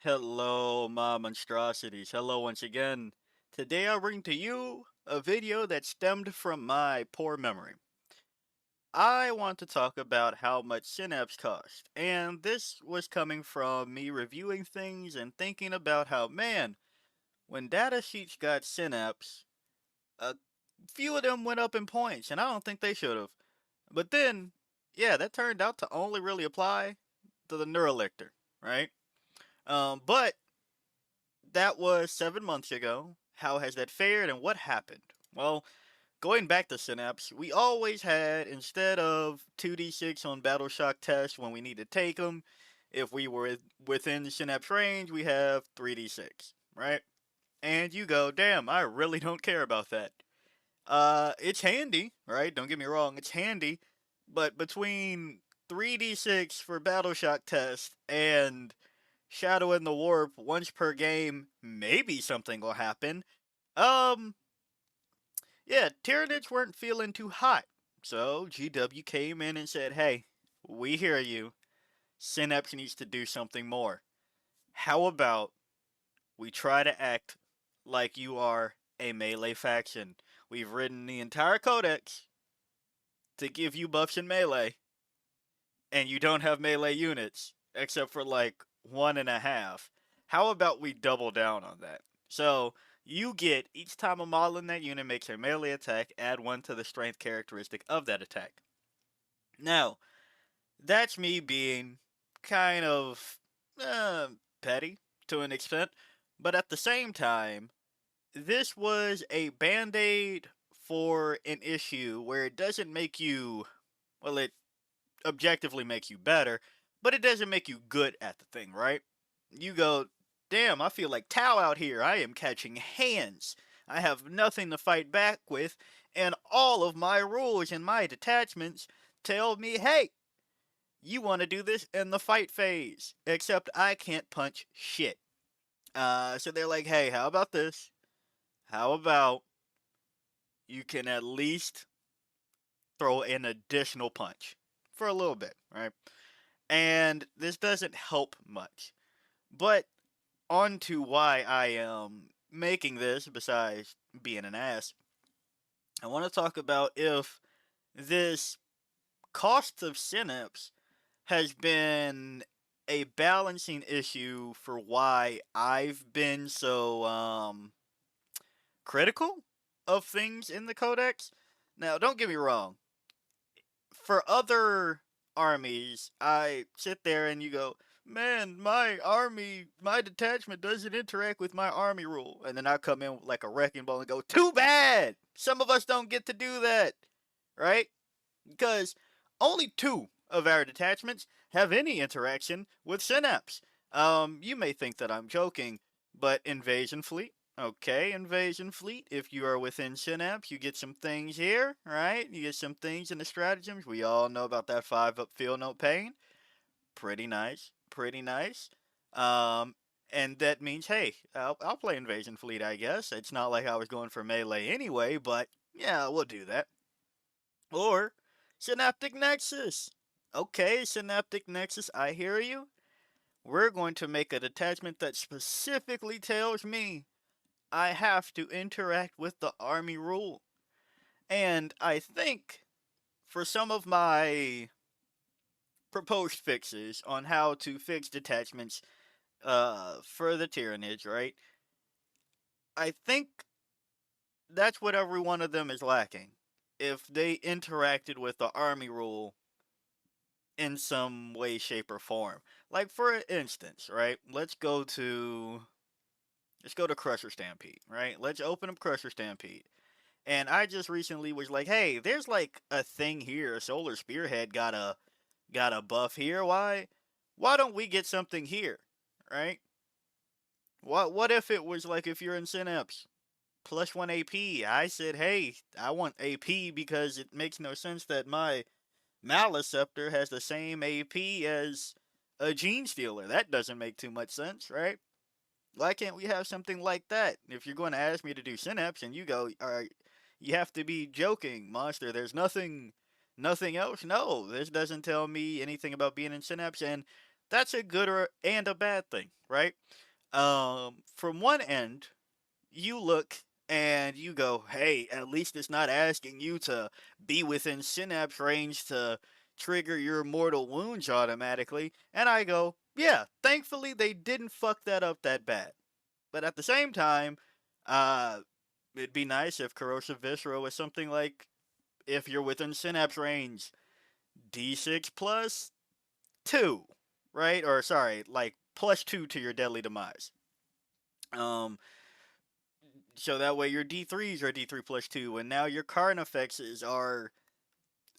Hello, my monstrosities. Hello once again. Today I bring to you a video that stemmed from my poor memory. I want to talk about how much Synapse cost, and this was coming from me reviewing things and thinking about how, man, when datasheets got Synapse, a few of them went up in points, and I don't think they should have. But then, yeah, that turned out to only really apply to the Neuroliktor, right? But that was 7 months ago. How has that fared and what happened? Well, going back to Synapse, we always had, instead of 2d6 on Battle Shock tests when we need to take them, if we were within Synapse range, we have 3d6, right? And you go, damn, I really don't care about that. It's handy, right? Don't get me wrong, it's handy, but between 3d6 for Battle Shock test and Shadow in the Warp once per game, maybe something will happen. Um, yeah, Tyranids weren't feeling too hot. So GW came in and said, hey, we hear you. Synapse needs to do something more. How about we try to act like you are a melee faction? We've written the entire codex to give you buffs in melee, and you don't have melee units, except for like one and a half. How about we double down on that? So you get, each time a model in that unit makes a melee attack, add one to the strength characteristic of that attack. Now, that's me being kind of petty to an extent, but at the same time, this was a band aid for an issue where it doesn't make you, well, it objectively make you better, but it doesn't make you good at the thing, right? You go, damn, I feel like Tau out here. I am catching hands. I have nothing to fight back with, and all of my rules and my detachments tell me, hey, you want to do this in the fight phase, except I can't punch shit. So they're like, hey, how about this? How about you can at least throw an additional punch for a little bit, right? And this doesn't help much. But on to why I am making this, besides being an ass, I want to talk about if this cost of Synapse has been a balancing issue for why I've been so critical of things in the Codex. Now, don't get me wrong. For other armies, I sit there and you go, man, my army, my detachment doesn't interact with my army rule. And then I come in like a wrecking ball and go, too bad! Some of us don't get to do that, right? Because only two of our detachments have any interaction with Synapse. You may think that I'm joking, but Invasion Fleet. Okay, Invasion Fleet. If you are within Synapse, you get some things here, right? You get some things in the stratagems. We all know about that 5-up field note pain. Pretty nice. Pretty nice. Um, and that means, hey, I'll play Invasion Fleet, I guess. It's not like I was going for melee anyway, but yeah, we'll do that. Or Synaptic Nexus. Okay, Synaptic Nexus, I hear you. We're going to make a detachment that specifically tells me I have to interact with the army rule. And I think for some of my proposed fixes on how to fix detachments for the Tyranids, right? I think that's what every one of them is lacking. If they interacted with the army rule in some way, shape, or form. Like for instance, right? Let's go to Crusher Stampede, right? Let's open up Crusher Stampede. And I just recently was like, hey, there's like a thing here. Solar Spearhead got a buff here. Why don't we get something here? Right? What if it was like if you're in Synapse plus one AP? I said, hey, I want AP because it makes no sense that my Maliceptor has the same AP as a Genestealer. That doesn't make too much sense, right? Why can't we have something like that? If you're going to ask me to do Synapse and you go, all right, you have to be joking, monster. There's nothing else. No, this doesn't tell me anything about being in Synapse. And that's a good and a bad thing, right? From one end, you look and you go, hey, at least it's not asking you to be within Synapse range to trigger your mortal wounds automatically. And I go, yeah, thankfully they didn't fuck that up that bad. But at the same time, uh, it'd be nice if Corrosive Viscera was something like, if you're within Synapse range, D6 plus 2, right? Or sorry, like plus 2 to your deadly demise. Um, so that way your D3s are D3 plus 2, and now your card effects are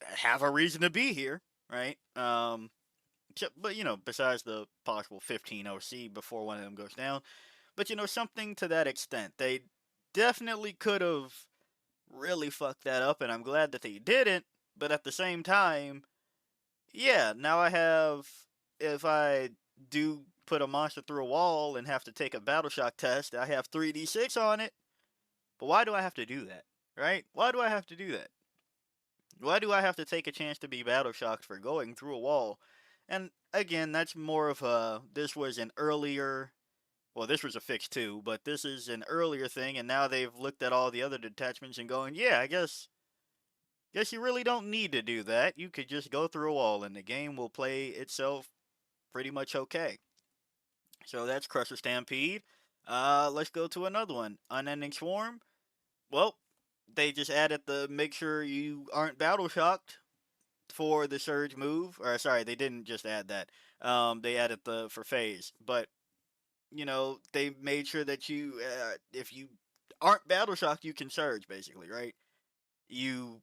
have a reason to be here, right? But besides the possible 15 OC before one of them goes down, but something to that extent. They definitely could have really fucked that up, and I'm glad that they didn't. But at the same time, yeah, now I have, if I do put a monster through a wall and have to take a battle shock test, I have 3d6 on it. But why do I have to do that? Right? Why do I have to do that? Why do I have to take a chance to be battle shocked for going through a wall? And again, that's more of a, this was an earlier, well, this was a fix too, but this is an earlier thing, and now they've looked at all the other detachments and going, yeah, I guess you really don't need to do that. You could just go through a wall and the game will play itself pretty much okay. So that's Crusher Stampede. Let's go to another one. Unending Swarm. Well, they just added the make sure you aren't battle shocked for the surge move. Or sorry, they didn't just add that. They added the for phase, but they made sure that you, if you aren't battle shocked, you can surge basically, right? You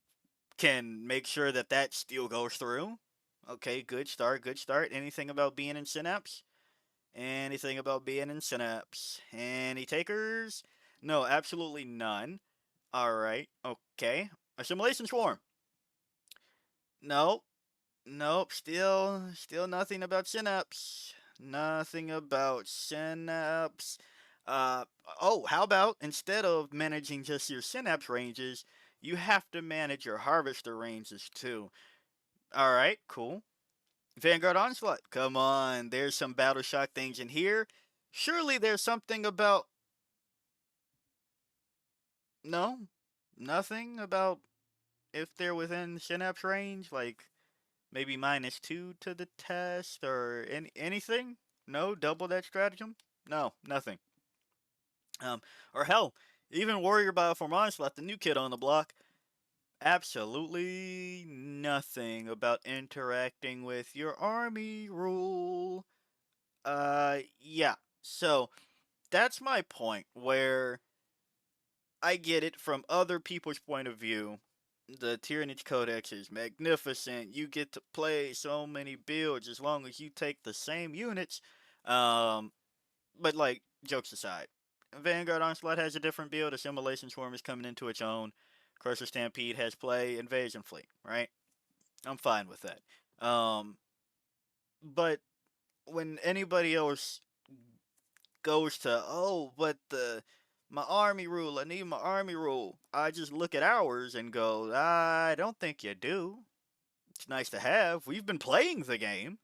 can make sure that that still goes through. Okay, good start, good start. Anything about being in Synapse? Anything about being in Synapse? Any takers? No, absolutely none. Alright, okay. Assimilation Swarm. Nope. Nope. Still nothing about Synapse. Nothing about Synapse. Uh, oh, how about instead of managing just your Synapse ranges, you have to manage your Harvester ranges too. Alright, cool. Vanguard Onslaught. Come on, there's some Battle Shock things in here. Surely there's something about. No? Nothing about if they're within Synapse range? Like maybe -2 to the test or anything? No? Double that stratagem? No, nothing. Or hell, even Warrior Bioform Onslaught, the new kid on the block, absolutely nothing about interacting with your army rule. Yeah. So that's my point where I get it from other people's point of view. The Tyranids Codex is magnificent. You get to play so many builds as long as you take the same units. Um, but like, jokes aside, Vanguard Onslaught has a different build. Assimilation Swarm is coming into its own. Crusher Stampede has play. Invasion Fleet, right? I'm fine with that. But when anybody else goes to, oh, but my army rule, I need my army rule, I just look at ours and go, I don't think you do. It's nice to have. We've been playing the game,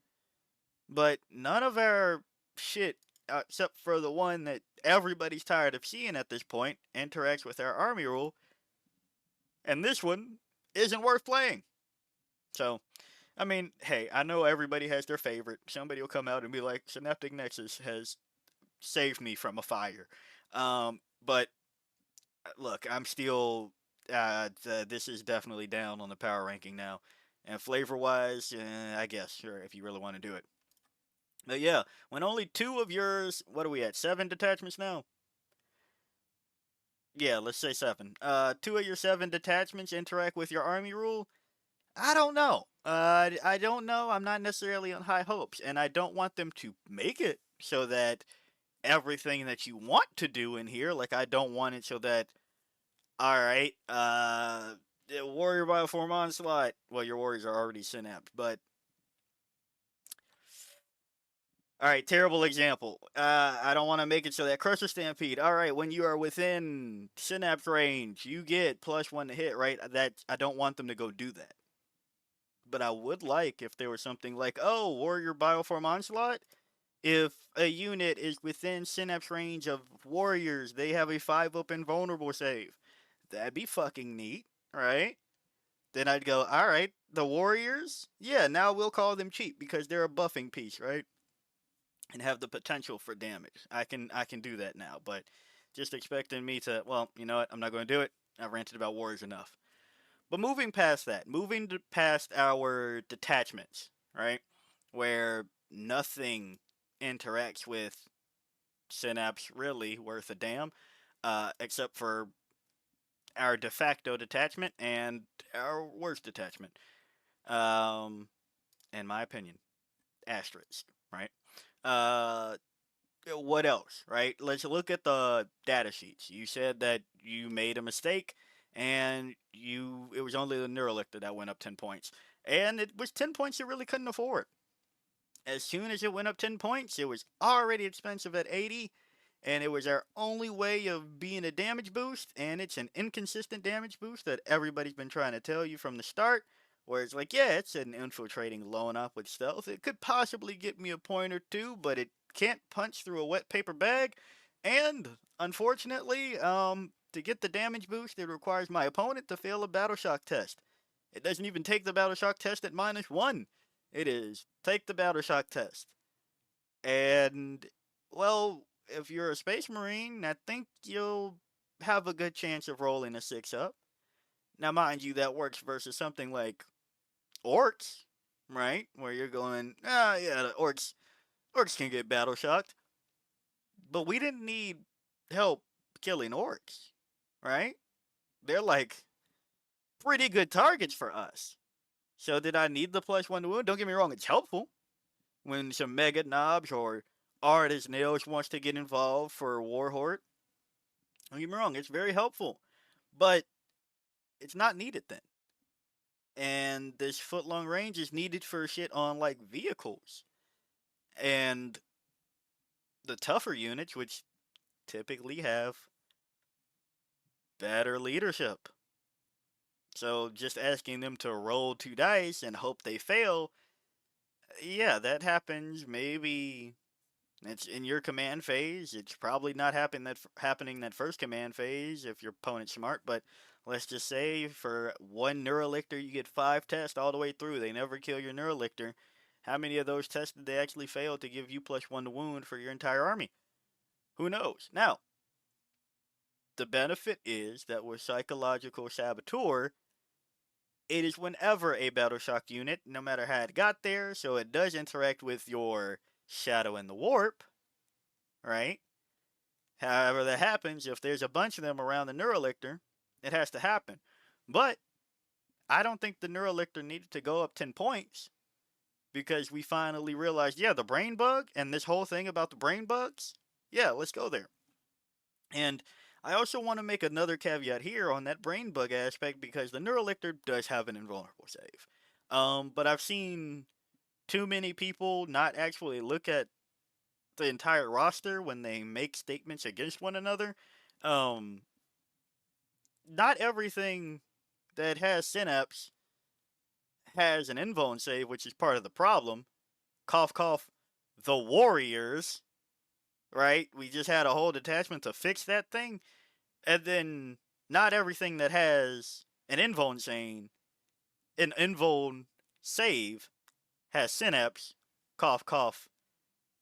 but none of our shit, except for the one that everybody's tired of seeing at this point, interacts with our army rule, and this one isn't worth playing. So, I mean, hey, I know everybody has their favorite. Somebody will come out and be like, Synaptic Nexus has saved me from a fire. But look, I'm still. This is definitely down on the power ranking now, and flavor wise, I guess sure if you really want to do it. But yeah, when only two of yours, what are we at? 7 detachments now. Yeah, let's say 7. Two of your 7 detachments interact with your army rule. I don't know. I don't know. I'm not necessarily on high hopes, and I don't want them to make it so that everything that you want to do in here, like I don't want it so that, alright, Warrior Bioform Onslaught, well, your warriors are already Synapse, but, alright, terrible example. I don't want to make it so that Crusher Stampede, alright, when you are within Synapse range, you get +1 to hit, right? That, I don't want them to go do that. but I would like if there was something like, oh, Warrior Bioform Onslaught. If a unit is within Synapse range of warriors, they have a 5-up invulnerable save. That'd be fucking neat, right? Then I'd go, alright, the warriors? Yeah, now we'll call them cheap because they're a buffing piece, right? And have the potential for damage. I can do that now, but just expecting me to, well, you know what, I'm not going to do it. I've ranted about warriors enough. But moving past that, past our detachments, right? Where nothing interacts with Synapse really worth a damn, except for our de facto detachment and our worst detachment. Um, in my opinion, asterisk, right? Uh, what else, right? Let's look at the data sheets. You said that you made a mistake, and it was only the Neuroliktor that went up 10 points, and it was 10 points you really couldn't afford. As soon as it went up 10 points, it was already expensive at 80, and it was our only way of being a damage boost, and it's an inconsistent damage boost that everybody's been trying to tell you from the start. Where it's like, yeah, it's an infiltrating low enough with stealth. It could possibly get me a point or two, but it can't punch through a wet paper bag. And unfortunately, to get the damage boost, it requires my opponent to fail a battle shock test. It doesn't even take the battle shock test at -1. It is take the battle shock test. And, well, if you're a space marine, I think you'll have a good chance of rolling a 6-up. Now, mind you, that works versus something like orcs, right? Where you're going, yeah, the orcs can get battle shocked. But we didn't need help killing orcs, right? They're like pretty good targets for us. So did I need the +1 to wound? Don't get me wrong, it's helpful when some mega knobs or artist nails wants to get involved for Warhorde. Don't get me wrong, it's very helpful. But it's not needed then. And this foot-long range is needed for shit on like vehicles. And the tougher units, which typically have better leadership. So just asking them to roll 2 dice and hope they fail, yeah, that happens maybe. It's in your command phase. It's probably not happening that first command phase if your opponent's smart. But let's just say for one Neuroliktor, you get 5 tests all the way through. They never kill your Neuroliktor. How many of those tests did they actually fail to give you +1 to wound for your entire army? Who knows? Now, the benefit is that with Psychological Saboteur, it is whenever a battle shock unit, no matter how it got there, so it does interact with your Shadow and the Warp, right? However that happens, if there's a bunch of them around the Neuroliktor, it has to happen. But I don't think the Neuroliktor needed to go up 10 points because we finally realized, yeah, the brain bug and this whole thing about the brain bugs, yeah, let's go there. And I also want to make another caveat here on that brain bug aspect because the Neuroliktor does have an invulnerable save. But I've seen too many people not actually look at the entire roster when they make statements against one another. Um, Not everything that has Synapse has an invuln save, which is part of the problem. Cough, cough. The Warriors, right? We just had a whole detachment to fix that thing. And then not everything that has an invuln save has Synapse, cough, cough,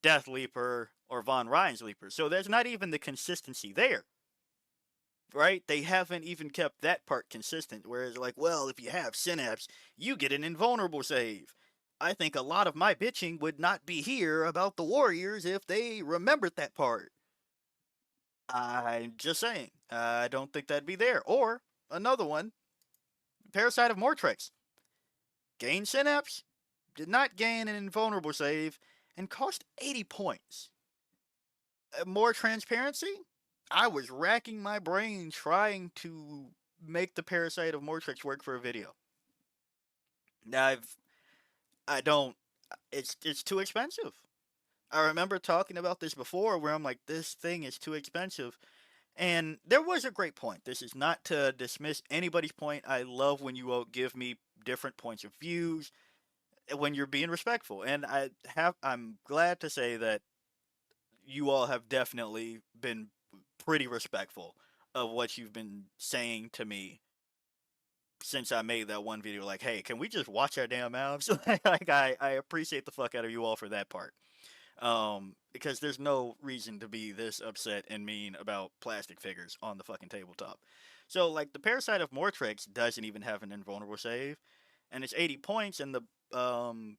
Death Leaper, or Von Ryan's Leaper. So there's not even the consistency there. Right? They haven't even kept that part consistent. Whereas, like, well, if you have Synapse, you get an invulnerable save. I think a lot of my bitching would not be here about the Warriors if they remembered that part. I'm just saying. I don't think that'd be there. Or, another one, Parasite of Mortrex. Gain Synapse, did not gain an invulnerable save, and cost 80 points. More transparency? I was racking my brain trying to make the Parasite of Mortrex work for a video. Now I don't. It's too expensive. I remember talking about this before, where I'm like, this thing is too expensive, and there was a great point. This is not to dismiss anybody's point. I love when you all give me different points of views when you're being respectful. And I'm glad to say that you all have definitely been pretty respectful of what you've been saying to me since I made that one video. Like, hey, can we just watch our damn mouths? Like, I appreciate the fuck out of you all for that part. Because there's no reason to be this upset and mean about plastic figures on the fucking tabletop. So, like, the Parasite of Mortrex doesn't even have an invulnerable save, and it's 80 points, and the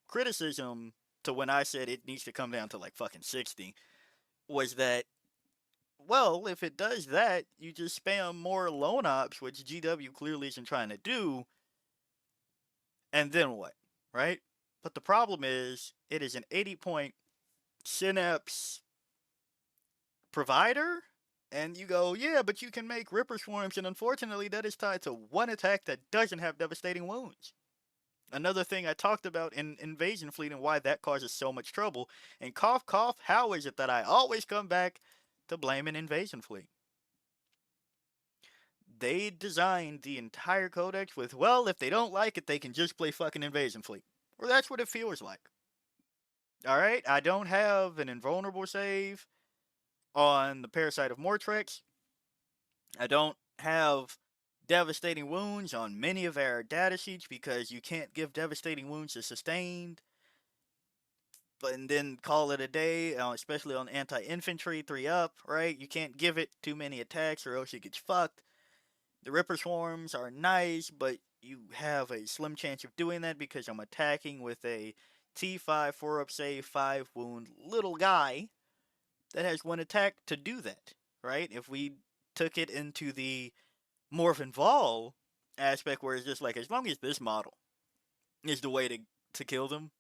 criticism to when I said it needs to come down to like fucking 60 was that, well, if it does that, you just spam more lone ops, which GW clearly isn't trying to do, and then what, right? But the problem is, it is an 80-point Synapse provider, and you go, yeah, but you can make Ripper Swarms, and unfortunately, that is tied to one attack that doesn't have devastating wounds. Another thing I talked about in Invasion Fleet and why that causes so much trouble. And cough, cough, how is it that I always come back to blame an Invasion Fleet? They designed the entire codex with, well, if they don't like it, they can just play fucking Invasion Fleet. Or that's what it feels like. Alright, I don't have an invulnerable save on the Parasite of Mortrex. I don't have devastating wounds on many of our datasheets because you can't give devastating wounds to sustained, but and then call it a day, especially on anti-infantry 3 up, right? You can't give it too many attacks or else it gets fucked. The Ripper Swarms are nice, but you have a slim chance of doing that because I'm attacking with a T5 4 up save 5 wound little guy that has 1 attack to do that, right? If we took it into the Morphin Vol aspect where it's just like, as long as this model is the way to kill them,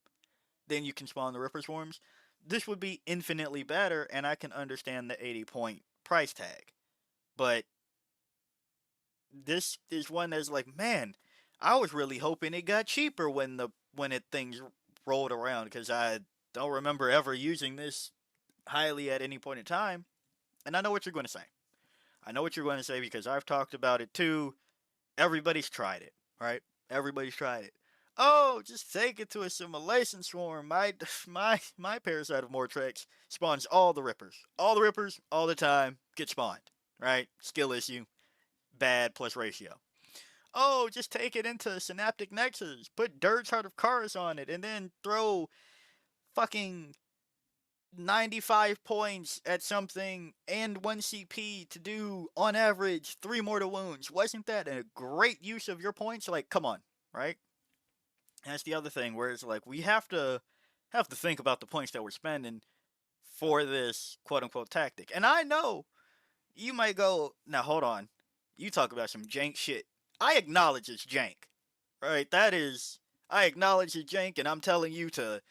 then you can spawn the Ripper Swarms. This would be infinitely better, and I can understand the 80-point price tag. But this is one that's like, man, I was really hoping it got cheaper when things rolled around, because I don't remember ever using this highly at any point in time. And I know what you're going to say. I know what you're going to say because I've talked about it too. Everybody's tried it, right? Everybody's tried it. Oh, just take it to Assimilation Swarm. My Parasite of Mortrex spawns all the Rippers. All the Rippers, all the time, get spawned. Right? Skill issue. Bad plus ratio. Oh, just take it into Synaptic Nexus. Put Dirge Heart of Cars on it and then throw fucking 95 points at something and 1 CP to do, on average, 3 mortal wounds. Wasn't that a great use of your points? Like, come on, right? And that's the other thing, where it's like, we have to think about the points that we're spending for this quote-unquote tactic. And I know you might go, now hold on, you talk about some jank shit. I acknowledge it's jank, right? I acknowledge it's jank, and I'm telling you to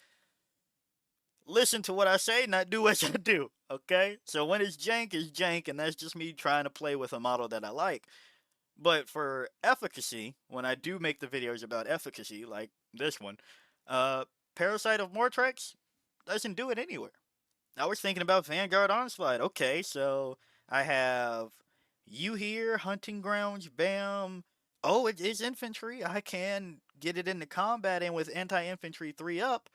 listen to what I say, not do as I do, okay? So when it's jank, and that's just me trying to play with a model that I like. But for efficacy, when I do make the videos about efficacy, like this one, Parasite of Mortrex doesn't do it anywhere. I was thinking about Vanguard Onslaught. Okay, so I have you here, Hunting Grounds, bam. Oh, it is infantry. I can get it into combat, and with anti-infantry 3 up,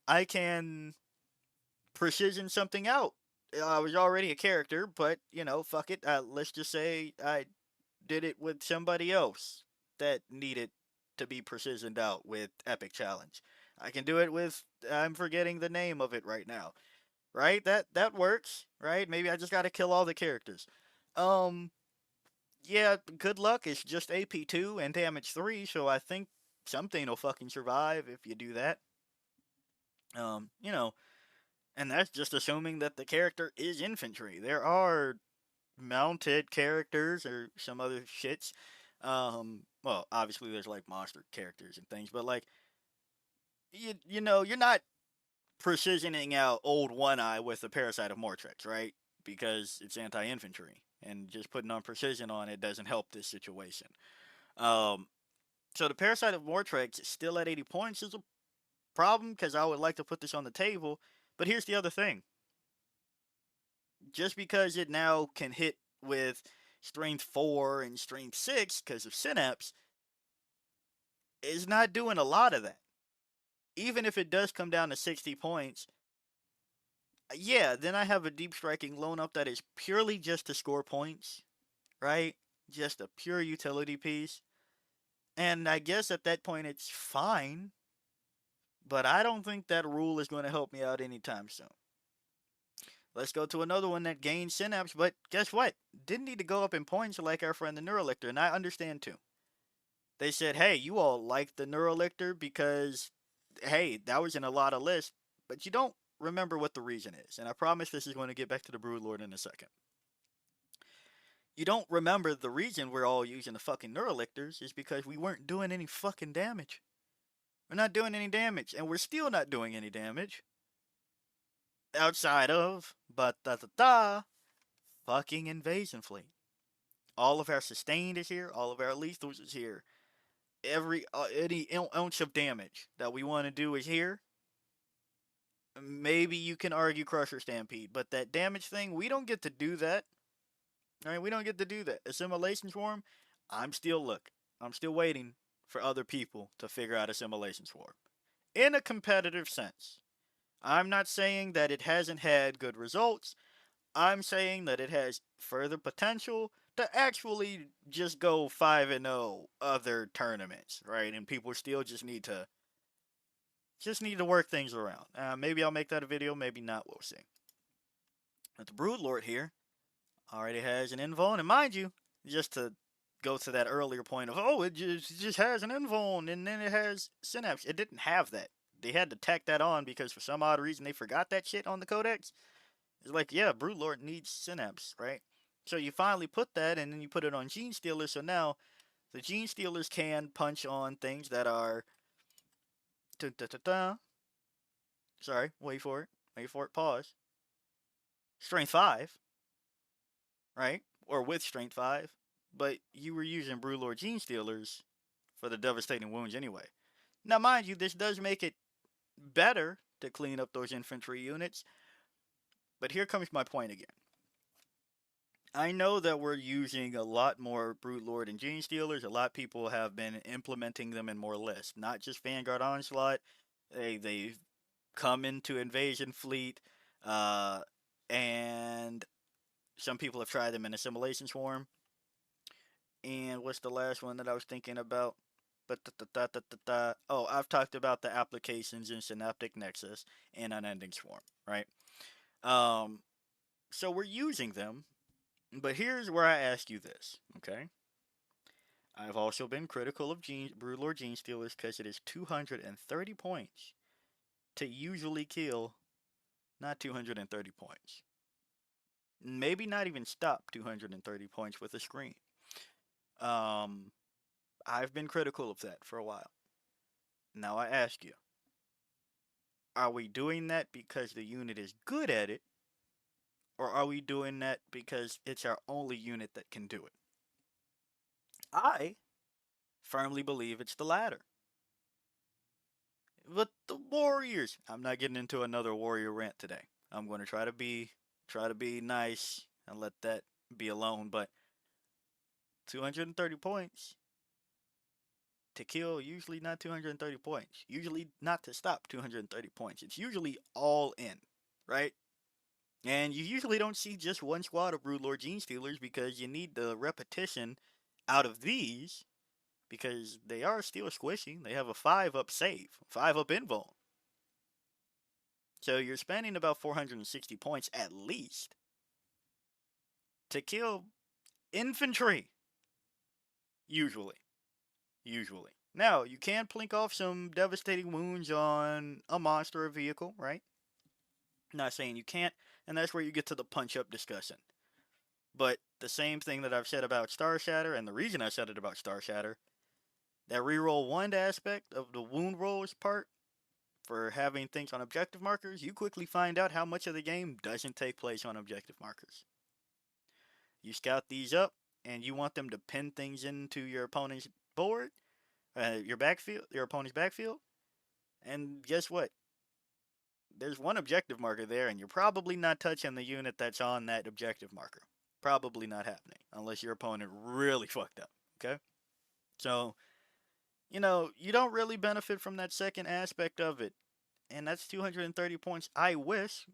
I can precision something out. I was already a character, but, fuck it. Let's just say I did it with somebody else that needed to be precisioned out with Epic Challenge. I can do it with, I'm forgetting the name of it right now. Right? That works, right? Maybe I just gotta kill all the characters. Um, yeah, good luck. It's just AP2 and damage 3, so I think something will fucking survive if you do that. Um, you know, and that's just assuming that the character is infantry. There are mounted characters or some other shits. Well, obviously there's like monster characters and things, but like you're not precisioning out old One Eye with the Parasite of Mortrex, right? Because it's anti-infantry, and just putting on precision on it doesn't help this situation. Um, so the Parasite of Mortrex still at 80 points is a problem because I would like to put this on the table. But here's the other thing: just because it now can hit with strength 4 and strength 6 because of Synapse, is not doing a lot of that. Even if it does come down to 60 points, yeah, then I have a deep striking loan up that is purely just to score points, right? Just a pure utility piece. And I guess at that point it's fine, but I don't think that rule is going to help me out anytime soon. Let's go to another one that gained Synapse, but guess what? Didn't need to go up in points like our friend the Neuroliktor, and I understand too. They said, hey, you all like the Neuroliktor because, hey, that was in a lot of lists, but you don't remember what the reason is. And I promise this is going to get back to the Broodlord in a second. You don't remember the reason we're all using the fucking Neuroliktors is because we weren't doing any fucking damage. We're not doing any damage, and we're still not doing any damage. Outside of, fucking Invasion Fleet. All of our sustained is here, all of our lethals is here. Any ounce of damage that we want to do is here. Maybe you can argue Crusher Stampede, but that damage thing, we don't get to do that. Alright, we don't get to do that. Assimilation Swarm, I'm still waiting for other people to figure out Assimilation Swarm. In a competitive sense. I'm not saying that it hasn't had good results. I'm saying that it has further potential to actually just go 5-0 other tournaments, right? And people still just need to work things around. Maybe I'll make that a video, maybe not, we'll see. But the Broodlord here already has an invuln, and mind you, just to go to that earlier point of, oh, it just has an invuln, and then it has Synapse. It didn't have that. They had to tack that on because for some odd reason they forgot that shit on the codex. It's like, yeah, Broodlord needs Synapse, right? So you finally put that, and then you put it on Genestealer, so now the Genestealers can punch on things that are... Sorry, wait for it, pause. Strength 5, right? Or with Strength 5, but you were using Broodlord Genestealers for the devastating wounds anyway. Now, mind you, this does make it better to clean up those infantry units, but here comes my point again. I know that we're using a lot more Broodlord and Genestealers. A lot of people have been implementing them in more lists, not just Vanguard Onslaught. They've come into Invasion Fleet, and some people have tried them in Assimilation Swarm. And what's the last one that I was thinking about? Oh, I've talked about the applications in Synaptic Nexus and Unending Swarm, right? So we're using them, but here's where I ask you this, okay? I've also been critical of Broodlord Genestealers because it is 230 points to usually kill, not 230 points. Maybe not even stop 230 points with a screen. I've been critical of that for a while. Now I ask you, are we doing that because the unit is good at it, or are we doing that because it's our only unit that can do it? I firmly believe it's the latter. But the Warriors, I'm not getting into another Warrior rant today. I'm going to try to be nice and let that be alone, but 230 points to kill, usually not 230 points. Usually not to stop 230 points. It's usually all in, right? And you usually don't see just one squad of Broodlord Genestealers because you need the repetition out of these because they are still squishy. They have a 5-up save, 5-up invuln. So you're spending about 460 points at least to kill infantry. Usually. Now, you can plink off some devastating wounds on a monster or vehicle, right? Not saying you can't, and that's where you get to the punch-up discussion. But the same thing that I've said about Star Shatter, and the reason I said it about Star Shatter, that reroll 1 aspect of the wound rolls part for having things on objective markers, you quickly find out how much of the game doesn't take place on objective markers. You scout these up, and you want them to pin things into your opponent's board, your opponent's backfield, and guess what? There's one objective marker there, and you're probably not touching the unit that's on that objective marker. Probably not happening, unless your opponent really fucked up, okay? So, you don't really benefit from that second aspect of it. And that's 230 points. I wish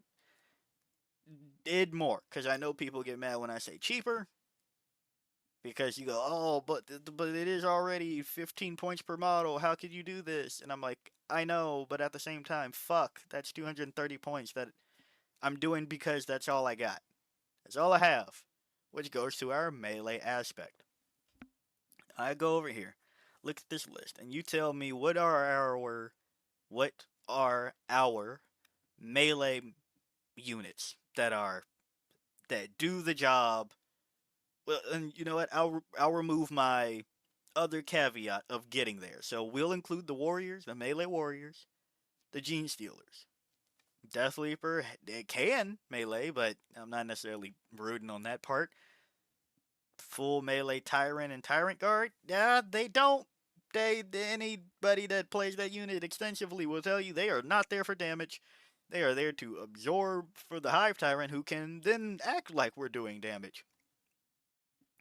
did more, because I know people get mad when I say cheaper, because you go, oh, but it is already 15 points per model. How could you do this? And I'm like, I know, but at the same time, fuck, that's 230 points that I'm doing because that's all I got. That's all I have, which goes to our melee aspect. I go over here, look at this list, and you tell me what are our melee units that do the job. Well, and you know what? I'll remove my other caveat of getting there. So we'll include the warriors, the melee warriors, the Genestealers. Death Leaper, it can melee, but I'm not necessarily rooting on that part. Full melee Tyrant and Tyrant Guard, yeah, they don't. Anybody that plays that unit extensively will tell you they are not there for damage. They are there to absorb for the Hive Tyrant, who can then act like we're doing damage.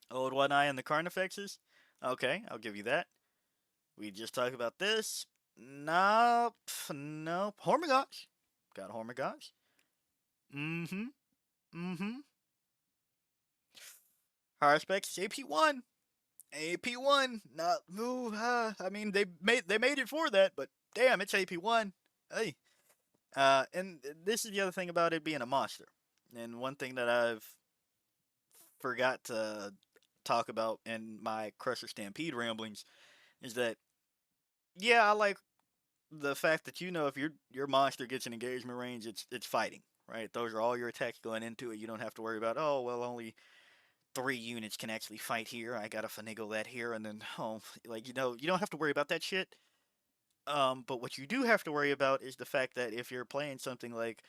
Old One Eye and the Carnifexes? Okay, I'll give you that. We just talked about this. Nope. Nope. Hormagaunts. Got Hormagaunts. Mm-hmm. Mm-hmm. Haruspex AP1. AP1. Not move. I mean, they made it for that, but damn, it's AP1. Hey. And this is the other thing about it being a monster. And one thing that I've forgot to talk about in my Crusher Stampede ramblings is that, yeah, I like the fact that if your monster gets an engagement range, it's fighting, right? Those are all your attacks going into it. You don't have to worry about, oh well, only 3 units can actually fight here. I gotta finagle that here, and then you don't have to worry about that shit. But what you do have to worry about is the fact that if you're playing something like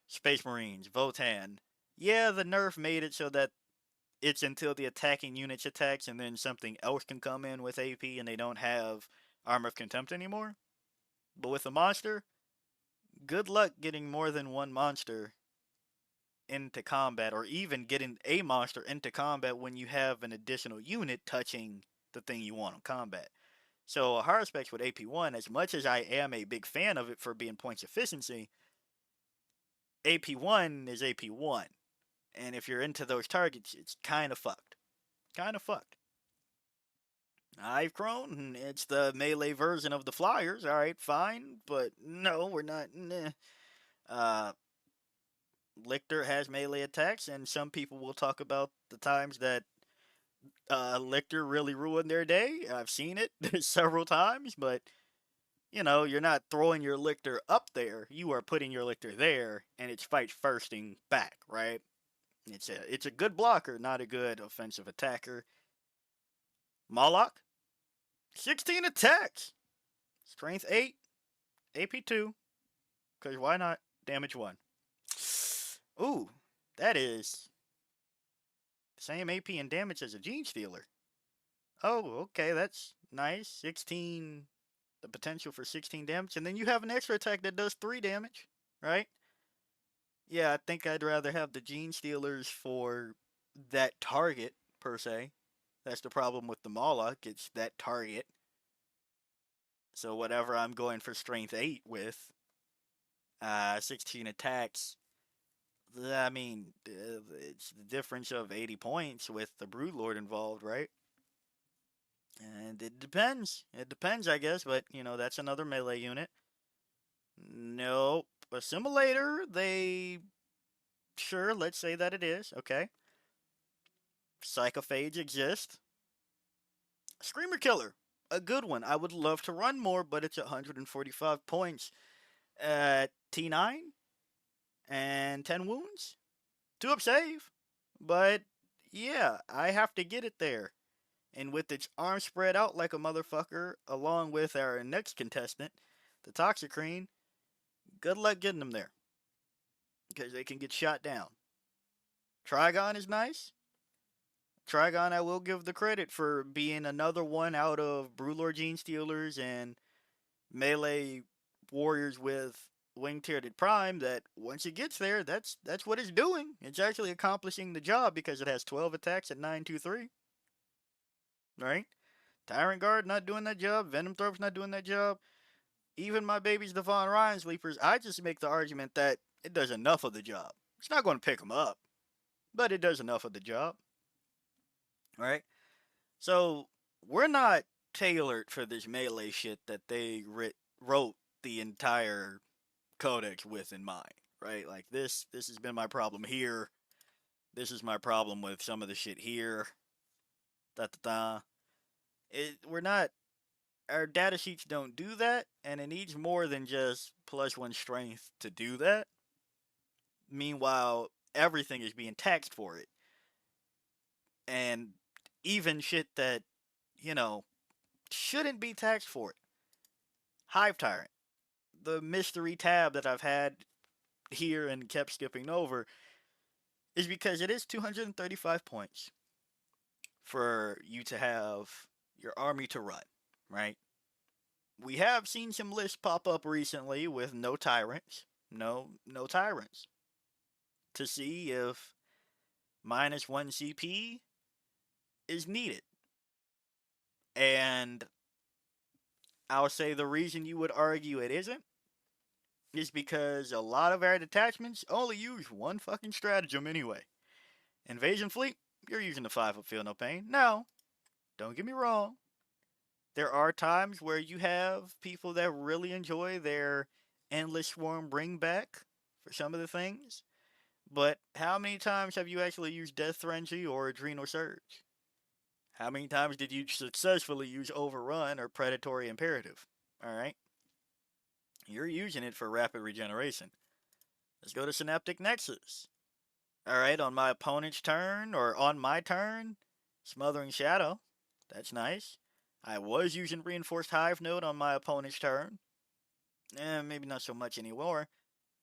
Space Marines, Votan, yeah, the nerf made it so that it's until the attacking units attacks, and then something else can come in with AP, and they don't have Armor of Contempt anymore. But with a monster, good luck getting more than one monster into combat, or even getting a monster into combat when you have an additional unit touching the thing you want in combat. So Haruspex with AP1, as much as I am a big fan of it for being points efficiency, AP1 is AP1. And if you're into those targets, it's kind of fucked. Kind of fucked. Hive Crone, it's the melee version of the Flyers. Alright, fine. But no, we're not. Nah. Uh, Lictor has melee attacks, and some people will talk about the times that Lictor really ruined their day. I've seen it several times, but you're not throwing your Lictor up there. You are putting your Lictor there, and it's fight firsting back, right? It's a good blocker, not a good offensive attacker. Moloch, 16 attacks, strength 8, AP 2, because why not? Damage 1. Ooh, that is same AP and damage as a Genestealer. Oh, okay, that's nice. 16, the potential for 16 damage. And then you have an extra attack that does 3 damage, right? Yeah, I think I'd rather have the Genestealers for that target, per se. That's the problem with the Moloch, it's that target. So whatever I'm going for strength 8 with, 16 attacks, I mean, it's the difference of 80 points with the Broodlord involved, right? And it depends. It depends, I guess, but, that's another melee unit. Nope. Assimilator, sure, let's say that it is, okay. Psychophage exists. Screamer Killer, a good one. I would love to run more, but it's 145 points at T9 and 10 wounds. 2 up save. But yeah, I have to get it there. And with its arms spread out like a motherfucker, along with our next contestant, the Toxicrene, good luck getting them there. Because they can get shot down. Trigon is nice. Trigon, I will give the credit for being another one out of Broodlord Genestealers and melee warriors with Wing-Tiered Prime that once it gets there, that's what it's doing. It's actually accomplishing the job because it has 12 attacks at 923. Right? Tyrant Guard not doing that job. Venom Throat's not doing that job. Even my baby's Devon Ryan Sleepers, I just make the argument that it does enough of the job. It's not going to pick them up, but it does enough of the job, right? So we're not tailored for this melee shit that they wrote the entire codex with in mind, right? Like this has been my problem here. This is my problem with some of the shit here. Da da da. We're not. Our data sheets don't do that, and it needs more than just +1 strength to do that. Meanwhile, everything is being taxed for it, and even shit that you know shouldn't be taxed for it. Hive Tyrant, the mystery tab that I've had here and kept skipping over, is because it is 235 points for you to have your army to run, right? We have seen some lists pop up recently with no tyrants, no tyrants, to see if -1 CP is needed. And I'll say the reason you would argue it isn't is because a lot of our detachments only use one fucking stratagem anyway. Invasion Fleet, you're using the 5 of Feel No Pain. Now, don't get me wrong. There are times where you have people that really enjoy their Endless Swarm bring back for some of the things. But how many times have you actually used Death Frenzy or Adrenal Surge? How many times did you successfully use Overrun or Predatory Imperative? Alright? You're using it for rapid regeneration. Let's go to Synaptic Nexus. Alright, on my opponent's turn, or on my turn, Smothering Shadow. That's nice. I was using Reinforced Hive Node on my opponent's turn. Maybe not so much anymore.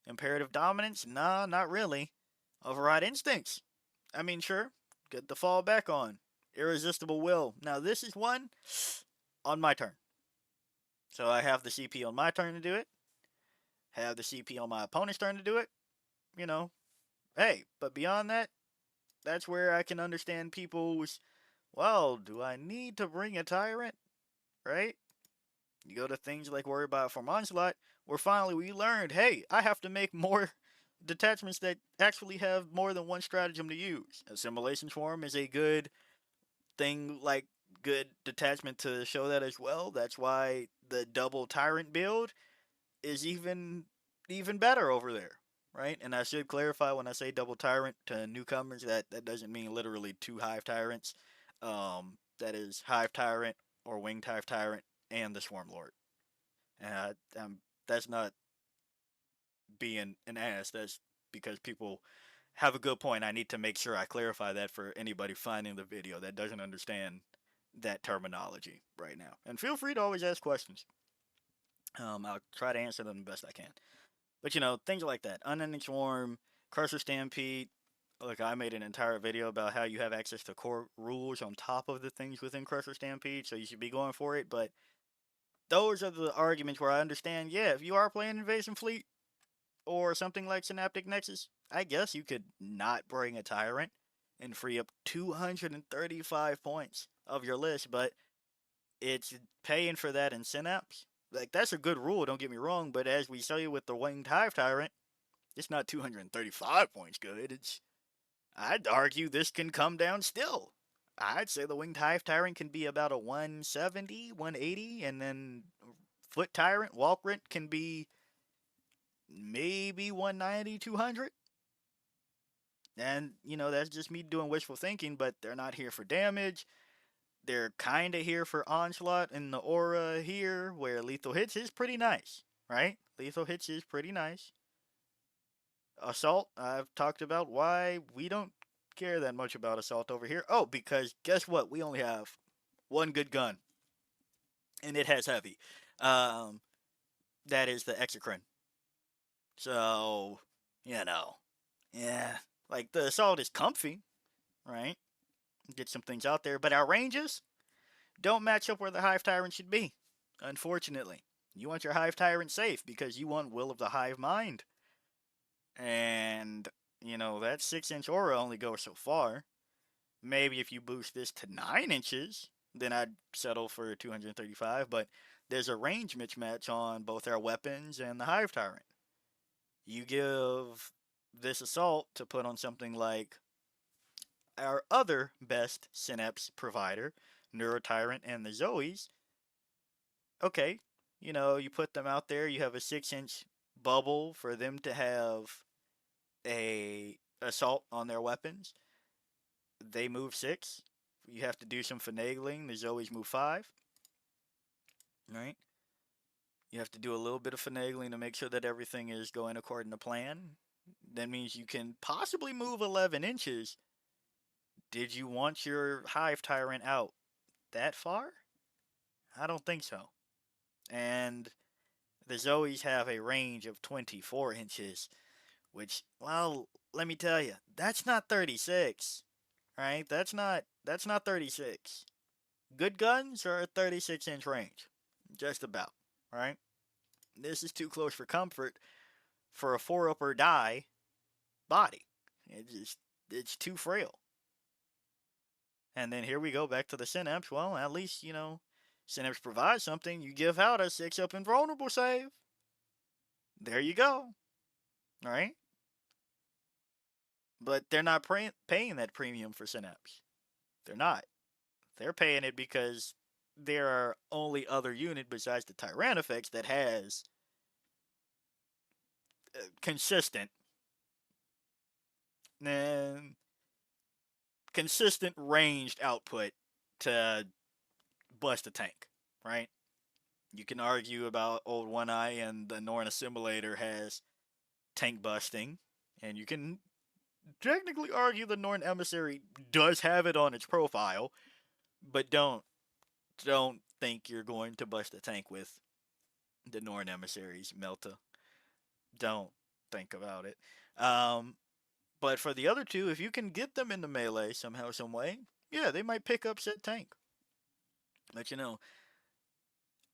Imperative Dominance? Nah, not really. Override Instincts. I mean, sure. Good to fall back on. Irresistible Will. Now, this is one on my turn. So I have the CP on my turn to do it. Have the CP on my opponent's turn to do it. You know, hey, but beyond that, that's where I can understand people's, well, do I need to bring a tyrant? Right? You go to things like Worry About from Onslaught, where finally we learned, hey, I have to make more detachments that actually have more than one stratagem to use. Assimilation Swarm is a good thing, like good detachment to show that as well. That's why the double tyrant build is even better over there, right? And I should clarify when I say double tyrant to newcomers that that doesn't mean literally 2 Hive Tyrants. That is Hive Tyrant or Winged Hive Tyrant and the Swarmlord. That's not being an ass. That's because people have a good point. I need to make sure I clarify that for anybody finding the video that doesn't understand that terminology right now. And feel free to always ask questions. I'll try to answer them the best I can. But you know, things like that. Unending Swarm, Crusher Stampede. Look, I made an entire video about how you have access to core rules on top of the things within Crusher Stampede, so you should be going for it. But those are the arguments where I understand, yeah, if you are playing Invasion Fleet or something like Synaptic Nexus, I guess you could not bring a Tyrant and free up 235 points of your list, but it's paying for that in Synapse. Like, that's a good rule, don't get me wrong, but as we say with the Winged Hive Tyrant, it's not 235 points good. I'd argue this can come down still. I'd say the Winged Hive Tyrant can be about a 170, 180, and then Foot Tyrant, Walkrent can be maybe 190, 200. And, you know, that's just me doing wishful thinking, but they're not here for damage. They're kind of here for Onslaught and the aura here, where Lethal Hits is pretty nice, right? Lethal Hits is pretty nice. Assault, I've talked about why we don't care that much about Assault over here. Oh, because guess what? We only have one good gun, and it has heavy. That is the Exocrine. So, you know, yeah, like the Assault is comfy, right? Get some things out there, but our ranges don't match up where the Hive Tyrant should be, unfortunately. You want your Hive Tyrant safe because you want Will of the Hive Mind. And, you know, that 6-inch aura only goes so far. Maybe if you boost this to 9 inches, then I'd settle for 235. But there's a range mismatch on both our weapons and the Hive Tyrant. You give this assault to put on something like our other best Synapse provider, Neurotyrant and the Zoes. Okay, you put them out there, you have a 6-inch bubble for them to have a assault on their weapons. They move 6. You have to do some finagling. The Zoes move 5. Right? You have to do a little bit of finagling to make sure that everything is going according to plan. That means you can possibly move 11 inches. Did you want your Hive Tyrant out that far? I don't think so. And the Zoes have a range of 24 inches, which, well, let me tell you, that's not 36. Right? That's not 36. Good guns are a 36-inch range. Just about. Right? This is too close for comfort for a 4-upper die body. It's too frail. And then here we go back to the Synapse. Well, at least, Synapse provides something. You give out a 6-up invulnerable save. There you go. Alright? But they're not paying that premium for Synapse. They're not. They're paying it because there are only other unit besides the Tyranifex that has consistent and consistent ranged output to bust a tank, right? You can argue about Old One Eye and the Norn Assimilator has tank busting, and you can technically argue the Norn Emissary does have it on its profile, but don't think you're going to bust a tank with the Norn Emissary's Melta. Don't think about it. Um, but for the other two, if you can get them into melee somehow, some way, yeah, they might pick up said tank. But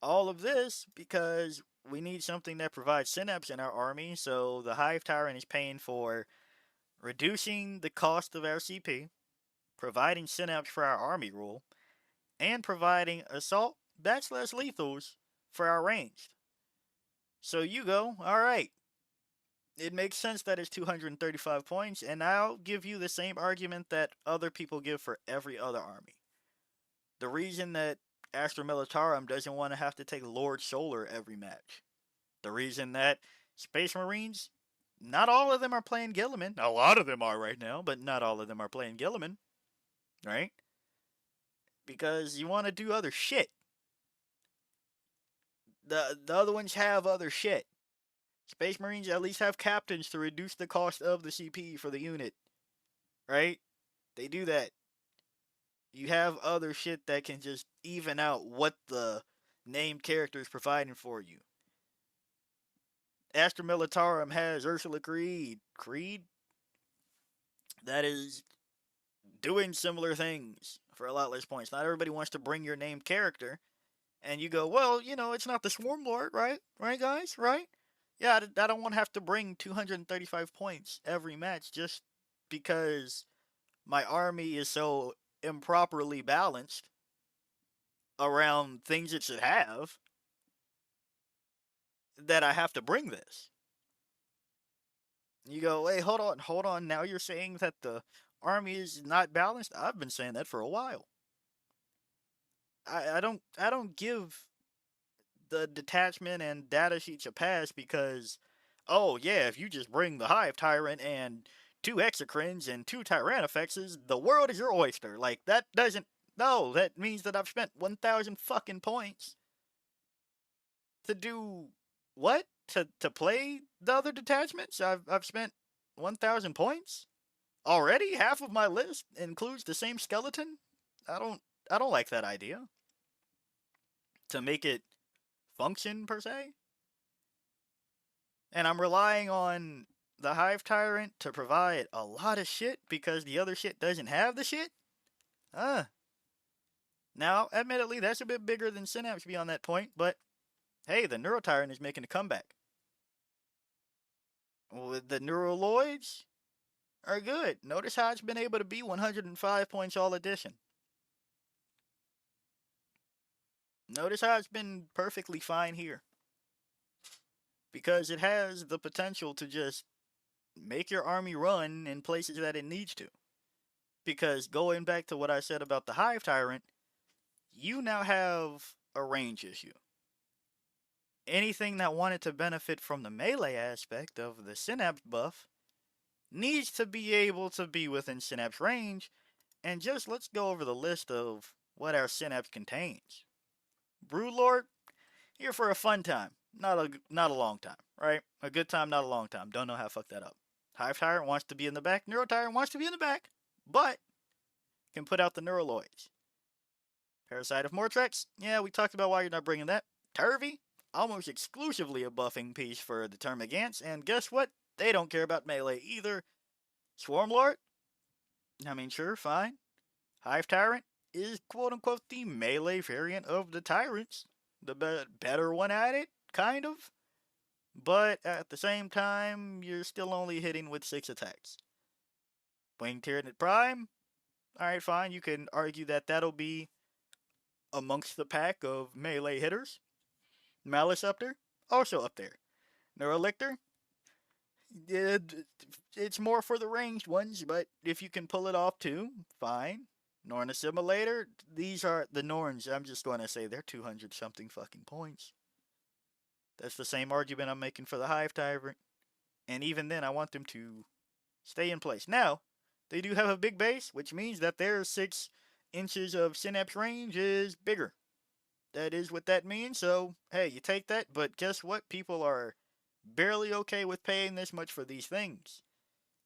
all of this because we need something that provides Synapse in our army. So the Hive Tyrant is paying for reducing the cost of our CP, providing Synapse for our army rule, and providing assault backslash lethals for our ranged. So you go, alright. It makes sense that it's 235 points, and I'll give you the same argument that other people give for every other army. The reason that Astra Militarum doesn't want to have to take Lord Solar every match. The reason that Space Marines, not all of them are playing Gilliman. A lot of them are right now, but not all of them are playing Gilliman. Right? Because you want to do other shit. The other ones have other shit. Space Marines at least have captains to reduce the cost of the CP for the unit. Right? They do that. You have other shit that can just even out what the named character is providing for you. Astra Militarum has Ursula Creed. Creed? That is doing similar things for a lot less points. Not everybody wants to bring your named character. And you go, well, it's not the Swarmlord, right? Right, guys? Right? Yeah, I don't want to have to bring 235 points every match just because my army is so improperly balanced around things it should have that I have to bring this. You go, hey, hold on. Now you're saying that the army is not balanced? I've been saying that for a while. I don't give the detachment and data sheets a pass because, oh yeah, if you just bring the Hive Tyrant and 2 Exocrines and 2 Tyranifexes, the world is your oyster. Like, that doesn't, no, that means that I've spent 1,000 fucking points to do what? To play the other detachments? I've spent 1,000 points? Already? Half of my list includes the same skeleton? I don't like that idea. To make it function per se. And I'm relying on the Hive Tyrant to provide a lot of shit because the other shit doesn't have the shit? Now, admittedly, that's a bit bigger than Synapse beyond that point, but hey, the Neurotyrant is making a comeback. With the Neuroloids are good. Notice how it's been able to be 105 points all edition. Notice how it's been perfectly fine here. Because it has the potential to just make your army run in places that it needs to. Because going back to what I said about the Hive Tyrant, you now have a range issue. Anything that wanted to benefit from the melee aspect of the Synapse buff needs to be able to be within Synapse range, and just let's go over the list of what our Synapse contains. Broodlord, here for a fun time, not a long time, right? A good time, not a long time. Don't know how to fuck that up. Hive Tyrant wants to be in the back. Neuro Tyrant wants to be in the back, but can put out the Neuroloids. Parasite of Mortrex, yeah, we talked about why you're not bringing that. Turvy, almost exclusively a buffing piece for the Termagants, and guess what? They don't care about melee either. Swarmlord, I mean, sure, fine. Hive Tyrant is quote unquote the melee variant of the Tyrants. The better one at it, kind of. But at the same time, you're still only hitting with 6 attacks. Wing Tyranid Prime, alright, fine. You can argue that that'll be amongst the pack of melee hitters. Maliceptor, also up there. Neuroliktor, it's more for the ranged ones, but if you can pull it off too, fine. Norn Assimilator, these are the Norns. I'm just going to say they're 200 something fucking points. That's the same argument I'm making for the Hive Tyrant. And even then, I want them to stay in place. Now, they do have a big base, which means that their 6 inches of Synapse range is bigger. That is what that means. So, hey, you take that, but guess what? People are barely okay with paying this much for these things.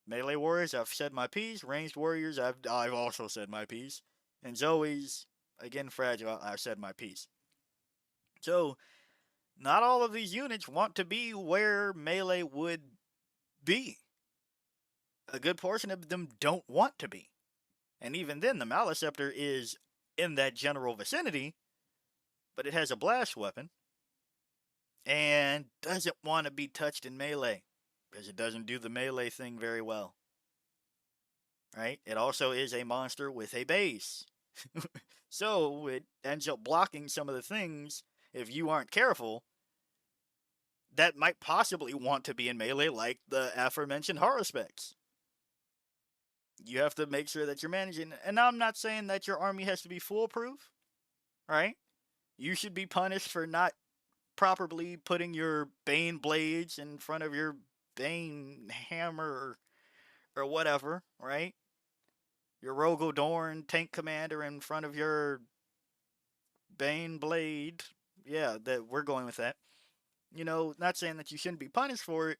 Melee warriors, I've said my piece. Ranged warriors, I've also said my piece. And Zoe's, again, fragile, I've said my piece. So, not all of these units want to be where melee would be. A good portion of them don't want to be. And even then, the Maliceptor is in that general vicinity, but it has a blast weapon and doesn't want to be touched in melee because it doesn't do the melee thing very well. Right? It also is a monster with a base. So it ends up blocking some of the things, if you aren't careful, that might possibly want to be in melee, like the aforementioned horror specs. You have to make sure that you're managing. And I'm not saying that your army has to be foolproof, right? You should be punished for not properly putting your Bane blades in front of your Bane hammer or whatever, right? Your Rogodorn tank commander in front of your Bane blade. Yeah, that we're going with that. You know, not saying that you shouldn't be punished for it,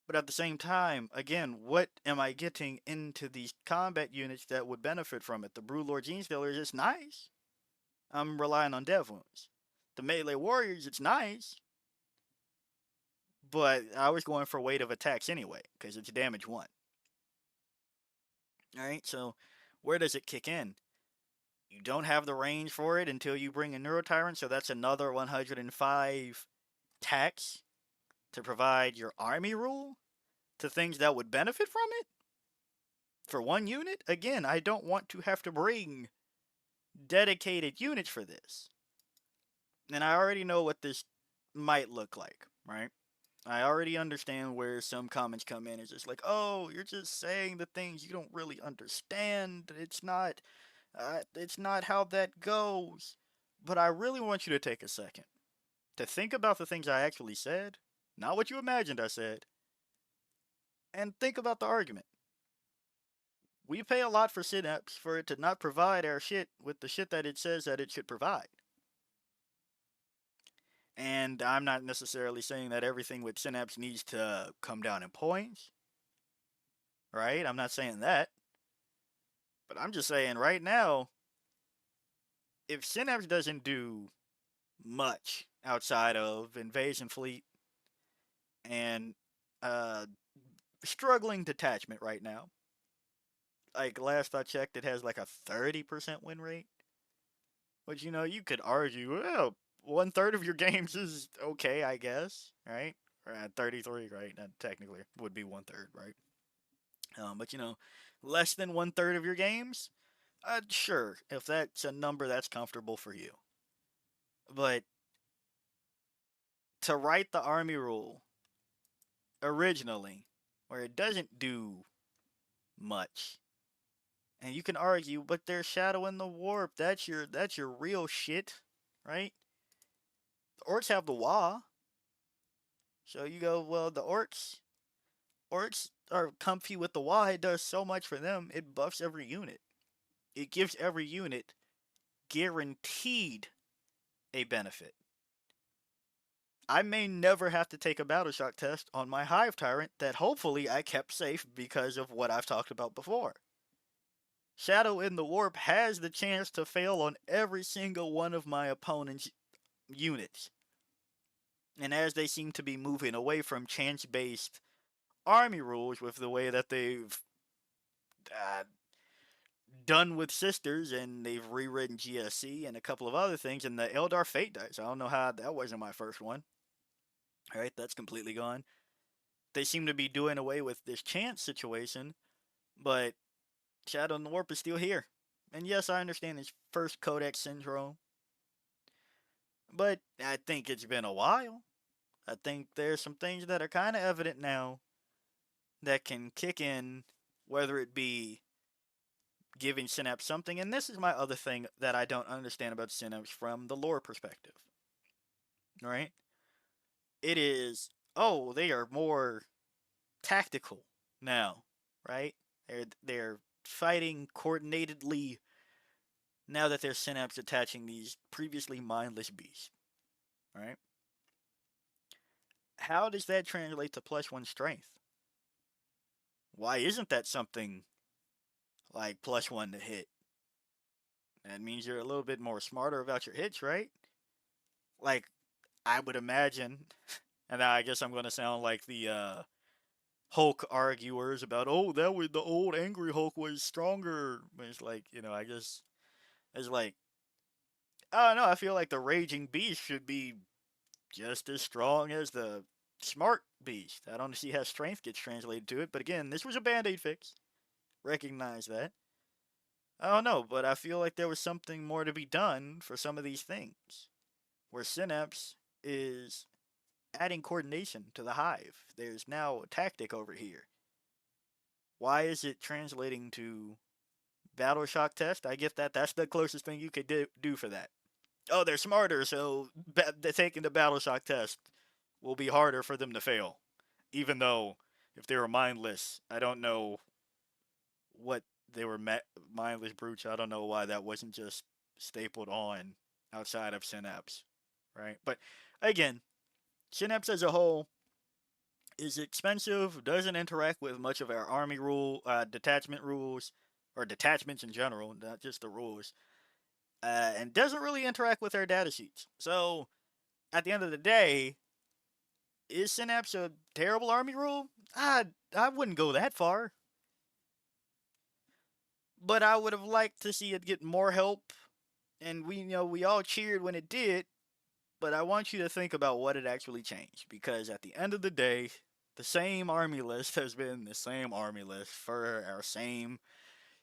but at the same time, again, what am I getting into these combat units that would benefit from it? The Broodlord Genestealers, it's nice. I'm relying on dev wounds. The melee warriors, it's nice. But I was going for weight of attacks anyway, because it's damage 1. Alright, so where does it kick in? You don't have the range for it until you bring a Neurotyrant, so that's another 105 tax to provide your army rule to things that would benefit from it. For one unit, again, I don't want to have to bring dedicated units for this. And I already know what this might look like, right? I already understand where some comments come in. It's just like, oh, you're just saying the things you don't really understand. It's not how that goes. But I really want you to take a second to think about the things I actually said, not what you imagined I said, and think about the argument. We pay a lot for Synapse for it to not provide our shit with the shit that it says that it should provide. And I'm not necessarily saying that everything with Synapse needs to come down in points. Right? I'm not saying that. But I'm just saying right now, if Synapse doesn't do much outside of Invasion Fleet and uh, struggling Detachment right now, like last I checked, it has like a 30% win rate. Which, you know, you could argue, well, 1/3 of your games is okay, I guess, right? Or at 33, right? That technically would be 1/3, right? But you know, less than 1/3 of your games, sure, if that's a number that's comfortable for you. But to write the army rule originally, where it doesn't do much, and you can argue, but there's shadow in the warp. That's your real shit, right? The orcs have the Wa, so you go, well, the orcs are comfy with the Wa. It does so much for them. It buffs every unit. It gives every unit guaranteed a benefit. I may never have to take a battle shock test on my Hive Tyrant that hopefully I kept safe because of what I've talked about before. Shadow in the Warp has the chance to fail on every single one of my opponent's units. And as they seem to be moving away from chance based army rules with the way that they've uh, done with Sisters and they've rewritten GSC and a couple of other things, and the Eldar Fate dice. I don't know how that wasn't my first one. Alright, that's completely gone. They seem to be doing away with this chance situation, but Shadow in the Warp is still here. And yes, I understand it's first Codex syndrome, but I think it's been a while. I think there's some things that are kind of evident now that can kick in, whether it be giving Synapse something, and this is my other thing that I don't understand about Synapse from the lore perspective, right? It is, oh, they are more tactical now, right? They're fighting coordinatedly now that there's Synapse attaching these previously mindless beasts, right? How does that translate to +1 strength? Why isn't that something like +1 to hit? That means you're a little bit more smarter about your hits, right? Like, I would imagine, and I guess I'm going to sound like the Hulk arguers about, oh, that was the old angry Hulk was stronger. But it's like, I guess it's like, I don't know. I feel like the raging beast should be just as strong as the smart beast. I don't see how strength gets translated to it. But again, this was a band-aid fix. Recognize that. I don't know, but I feel like there was something more to be done for some of these things. Where Synapse is adding coordination to the Hive. There's now a tactic over here. Why is it translating to Battle Shock Test? I get that. That's the closest thing you could do for that. Oh, they're smarter, so taking the Battle Shock Test will be harder for them to fail. Even though, if they were mindless, I don't know what they were mindless brutes. I don't know why that wasn't just stapled on outside of Synapse, right? But again, Synapse as a whole is expensive, doesn't interact with much of our army detachment rules, or detachments in general, not just the rules, and doesn't really interact with our data sheets. So, at the end of the day, is Synapse a terrible army rule? I wouldn't go that far. But I would have liked to see it get more help, and we all cheered when it did, but I want you to think about what it actually changed, because at the end of the day, the same army list has been the same army list for our same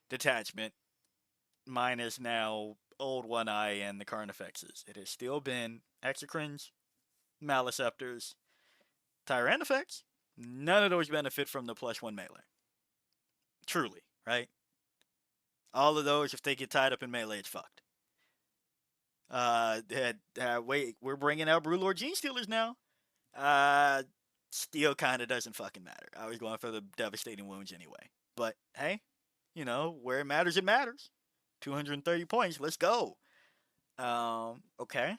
detachment, minus now Old One Eye and the Carnifexes. It has still been Exocrines, Maleceptors, Tyrannifex. None of those benefit from the +1 melee. Truly, right? All of those, if they get tied up in melee, it's fucked. Wait, we're bringing out Brewlord Genestealers now. Still kind of doesn't fucking matter. I was going for the devastating wounds anyway. But hey, where it matters, it matters. 230 points. Let's go. Okay.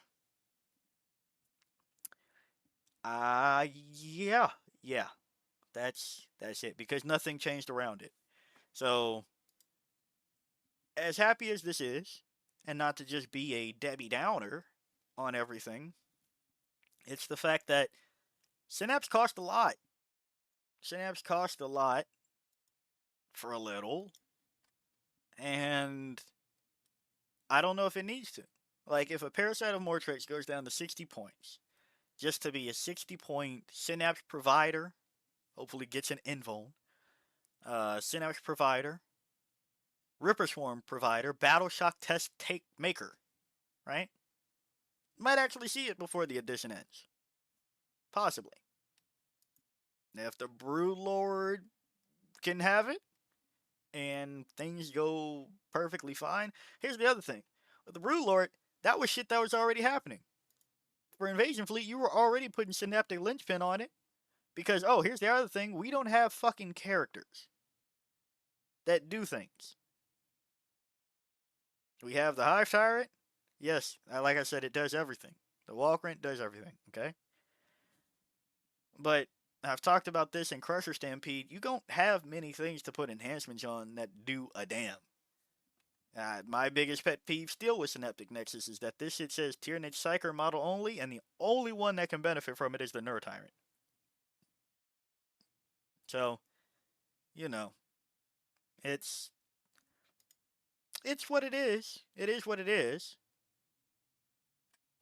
Yeah, yeah. That's it, because nothing changed around it. So, as happy as this is, and not to just be a Debbie Downer on everything, it's the fact that Synapse cost a lot. Synapse cost a lot for a little, and I don't know if it needs to. Like, if a Parasite of Mortrex goes down to 60 points, just to be a 60-point Synapse provider, hopefully gets an invuln, Synapse provider, Ripper Swarm provider, Battle Shock Test take maker, right? Might actually see it before the edition ends. Possibly. If the Broodlord can have it and things go perfectly fine. Here's the other thing. With the Broodlord, that was shit that was already happening. For Invasion Fleet, you were already putting Synaptic Linchpin on it. Because, oh, here's the other thing. We don't have fucking characters that do things. We have the Hive Tyrant. Yes, like I said, it does everything. The Walkrent does everything, okay? But I've talked about this in Crusher Stampede. You don't have many things to put enhancements on that do a damn. My biggest pet peeve still with Synaptic Nexus is that this shit says Tyranid Psyker model only, and the only one that can benefit from it is the Neurotyrant. So, you know, it's what it is. It is what it is.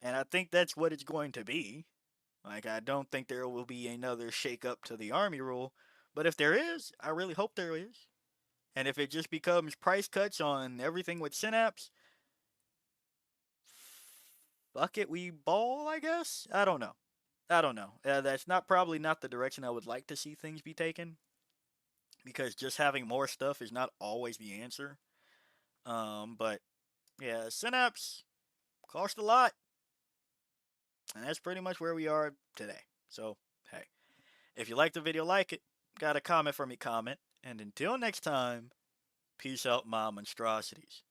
And I think that's what it's going to be. Like, I don't think there will be another shake up to the army rule. But if there is, I really hope there is. And if it just becomes price cuts on everything with Synapse, fuck it, we ball, I guess? I don't know. That's probably not the direction I would like to see things be taken. Because just having more stuff is not always the answer. But yeah, Synapse cost a lot. And that's pretty much where we are today. So, hey, if you like the video, like it. Got a comment for me, comment. And until next time, peace out, my monstrosities.